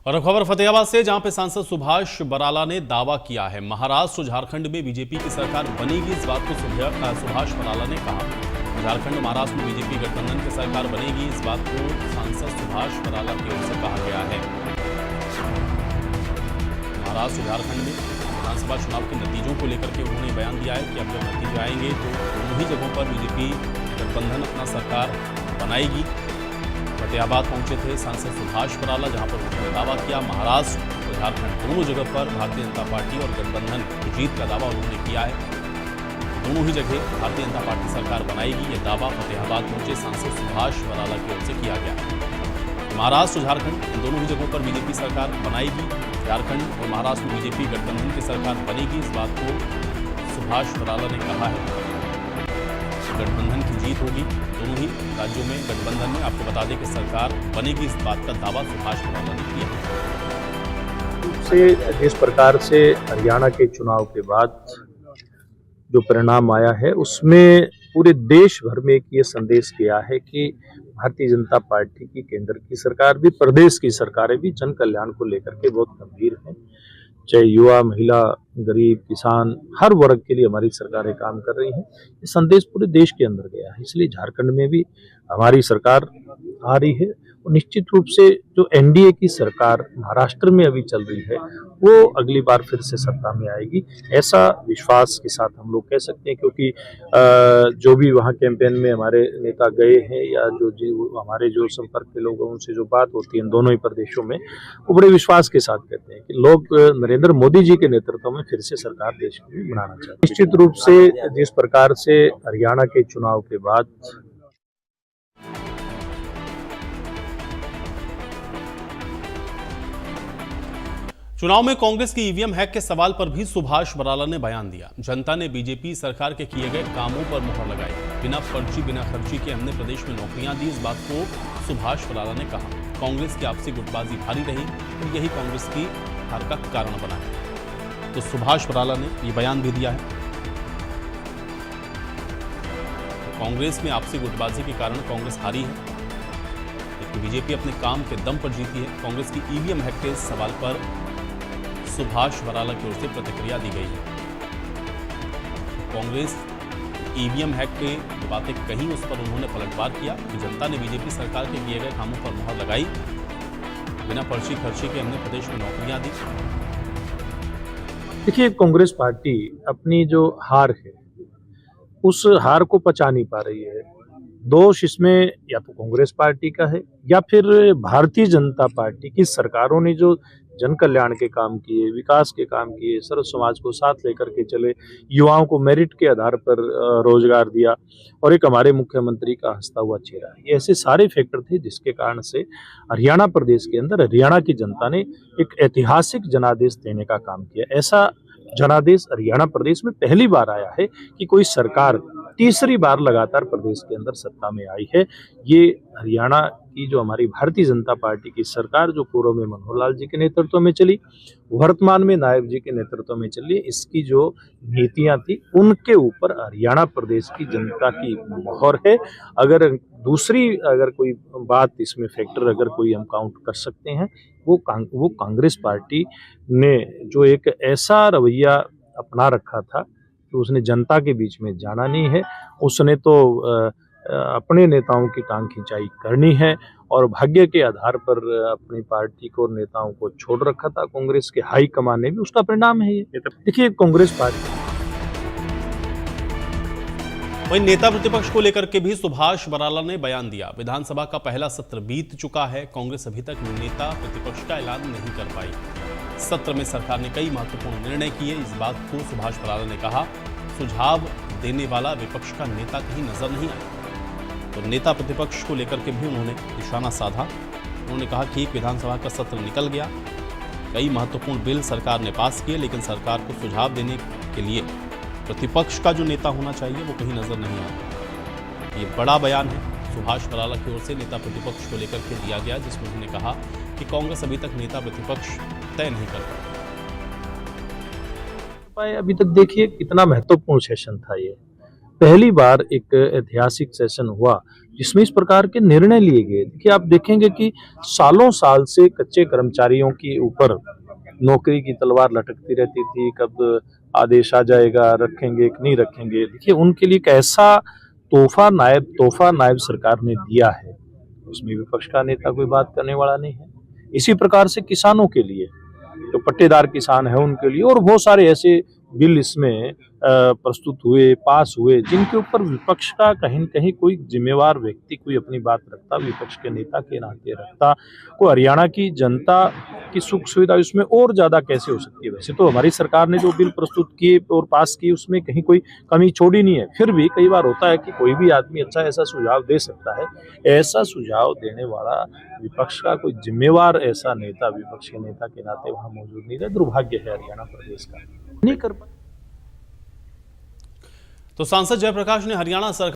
और अब खबर फतेहाबाद से, जहां पे सांसद सुभाष बराला ने दावा किया है महाराष्ट्र झारखंड में बीजेपी की सरकार बनेगी। इस बात को सुभाष बराला ने कहा। झारखंड महाराष्ट्र में बीजेपी गठबंधन की सरकार बनेगी, इस बात को सांसद सुभाष बराला की ओर से कहा गया है। महाराष्ट्र झारखंड में विधानसभा चुनाव के नतीजों को लेकर के उन्होंने बयान दिया है कि अब जब नतीजे आएंगे तो दोनों ही जगहों पर बीजेपी गठबंधन अपना सरकार बनाएगी। फतेहाबाद पहुंचे थे सांसद सुभाष बराला, जहां पर उन्होंने दावा किया महाराष्ट्र और झारखंड दोनों जगह पर भारतीय जनता पार्टी और गठबंधन की जीत का दावा उन्होंने किया है। दोनों ही जगह भारतीय जनता पार्टी सरकार बनाएगी, ये दावा फतेहाबाद पहुंचे सांसद सुभाष बराला की ओर से किया गया। महाराष्ट्र और झारखंड इन दोनों ही जगहों पर बीजेपी सरकार बनाएगी। झारखंड और महाराष्ट्र में बीजेपी गठबंधन की सरकार बनेगी, इस बात को सुभाष बराला ने कहा है। गठबंधन की जीत होगी दोनों ही राज्यों में। गठबंधन में आपको बता दें कि सरकार बनेगी, इस बात का दावा सुभाष बराला ने किया। से जिस प्रकार से हरियाणा के चुनाव के बाद जो परिणाम आया है, उसमें पूरे देश भर में एक ये संदेश गया है कि भारतीय जनता पार्टी की केंद्र की सरकार भी, प्रदेश की सरकारें भी जन कल्याण को लेकर के बहुत गंभीर हैं। चाहे युवा, महिला, गरीब, किसान, हर वर्ग के लिए हमारी सरकारें काम कर रही हैं। ये संदेश पूरे देश के अंदर गया है। इसलिए झारखंड में भी हमारी सरकार आ रही है और निश्चित रूप से जो एनडीए की सरकार महाराष्ट्र में अभी चल रही है, वो अगली बार फिर से सत्ता में आएगी, ऐसा विश्वास के साथ हम लोग कह सकते हैं। क्योंकि जो भी वहाँ कैंपेन में हमारे नेता गए हैं या हमारे जो संपर्क के लोगों से जो बात होती है इन दोनों ही प्रदेशों में, वो बड़े विश्वास के साथ कहते हैं कि लोग नरेंद्र मोदी जी के नेतृत्व में फिर से सरकार देश में बनाना चाहते हैं। निश्चित रूप से जिस प्रकार से हरियाणा के चुनाव के बाद चुनाव में कांग्रेस की ईवीएम हैक के सवाल पर भी सुभाष बराला ने बयान दिया। जनता ने बीजेपी सरकार के किए गए कामों पर मुहर लगाई। बिना पर्ची बिना खर्ची के हमने प्रदेश में नौकरियां दी, इस बात को सुभाष बराला ने कहा। कांग्रेस की आपसी गुटबाजी भारी रही और यही कांग्रेस की हार का कारण बना है। तो सुभाष बराला ने यह बयान भी दिया है। कांग्रेस में आपसी गुटबाजी के कारण कांग्रेस हारी है, जबकि बीजेपी अपने काम के दम पर जीती है। कांग्रेस की ईवीएम हैक के सवाल पर सुभाष बराला की ओर से प्रतिक्रिया दी गई है। कांग्रेस ईवीएम हैक के जो बातें कही, उस पर उन्होंने पलटवार किया कि जनता ने बीजेपी सरकार के किए गए कामों पर मुहर लगाई। बिना पर्ची खर्ची के हमने प्रदेश में नौकरियां दी। देखिए, कांग्रेस पार्टी अपनी जो हार है, उस हार को पचा नहीं पा रही है। दोष इसमें या तो कांग्रेस पार्टी का है या फिर भारतीय जनता पार्टी की सरकारों ने जो जन कल्याण के काम किए, विकास के काम किए, सर्व समाज को साथ लेकर के चले, युवाओं को मेरिट के आधार पर रोजगार दिया और एक हमारे मुख्यमंत्री का हंसता हुआ चेहरा, ये ऐसे सारे फैक्टर थे जिसके कारण से हरियाणा प्रदेश के अंदर हरियाणा की जनता ने एक ऐतिहासिक जनादेश देने का काम किया। ऐसा जनादेश हरियाणा प्रदेश में पहली बार आया है कि कोई सरकार तीसरी बार लगातार प्रदेश के अंदर सत्ता में आई है। ये हरियाणा की जो हमारी भारतीय जनता पार्टी की सरकार, जो पूर्व में मनोहर लाल जी के नेतृत्व में चली, वर्तमान में नायब जी के नेतृत्व में चली, इसकी जो नीतियां थी उनके ऊपर हरियाणा प्रदेश की जनता की मोहर है। अगर कोई बात इसमें फैक्टर अगर कोई हम काउंट कर सकते हैं, वो कांग्रेस पार्टी ने जो एक ऐसा रवैया अपना रखा था कि उसने जनता के बीच में जाना नहीं है। उसने तो अपने नेताओं की टांग खिंचाई करनी है और भाग्य के आधार पर अपनी पार्टी को और नेताओं को छोड़ रखा था कांग्रेस के हाई कमान ने भी। उसका परिणाम है ये। देखिए, कांग्रेस पार्टी वहीं नेता प्रतिपक्ष को लेकर के भी सुभाष बराला ने बयान दिया। विधानसभा का पहला सत्र बीत चुका है, कांग्रेस अभी तक नेता प्रतिपक्ष का ऐलान नहीं कर पाई। सत्र में सरकार ने कई महत्वपूर्ण निर्णय किए, इस बात को सुभाष बराला ने कहा। सुझाव देने वाला विपक्ष का नेता कहीं नजर नहीं आया। तो नेता प्रतिपक्ष को लेकर के भी उन्होंने निशाना साधा। उन्होंने कहा कि एक विधानसभा का सत्र निकल गया, कई महत्वपूर्ण बिल सरकार ने पास किए, लेकिन सरकार को सुझाव देने के लिए प्रतिपक्ष का जो नेता होना चाहिए वो कहीं नजर नहीं आता। ये बड़ा बयान है सुभाष बराला की ओर से नेता प्रतिपक्ष को लेकर के दिया गया, जिसमें उन्होंने कहा कि कांग्रेस अभी तक नेता प्रतिपक्ष तय नहीं कर पाई। अभी तक देखिए कितना महत्वपूर्ण सेशन था ये। पहली बार एक ऐतिहासिक सेशन हुआ जिसमें इस प्रकार के निर्णय लिए गए। देखिए, आप देखेंगे कि सालों साल से कच्चे कर्मचारियों के ऊपर नौकरी की तलवार लटकती रहती थी, कब आदेश आ जाएगा, रखेंगे कि नहीं रखेंगे। देखिए, उनके लिए एक ऐसा तोहफा नायब सरकार ने दिया है, उसमें विपक्ष का नेता कोई बात करने वाला नहीं है। इसी प्रकार से किसानों के लिए, जो पट्टेदार किसान है उनके लिए, और बहुत सारे ऐसे बिल इसमें प्रस्तुत हुए, पास हुए, जिनके ऊपर विपक्ष का कहीं न कहीं कोई जिम्मेवार व्यक्ति कोई अपनी बात रखता, विपक्ष के नेता के नाते रखता। को हरियाणा की जनता की सुख सुविधा इसमें और ज्यादा कैसे हो सकती है। वैसे तो हमारी सरकार ने जो बिल प्रस्तुत किए और पास किए उसमें कहीं कोई कमी छोड़ी नहीं है, फिर भी कई बार होता है कि कोई भी आदमी अच्छा ऐसा सुझाव दे सकता है। ऐसा सुझाव देने वाला विपक्ष का कोई जिम्मेवार ऐसा नेता विपक्ष के नेता के नाते वहां मौजूद नहीं रहा। दुर्भाग्य है हरियाणा प्रदेश का। नहीं कर पाए। तो सांसद जयप्रकाश ने हरियाणा सरकार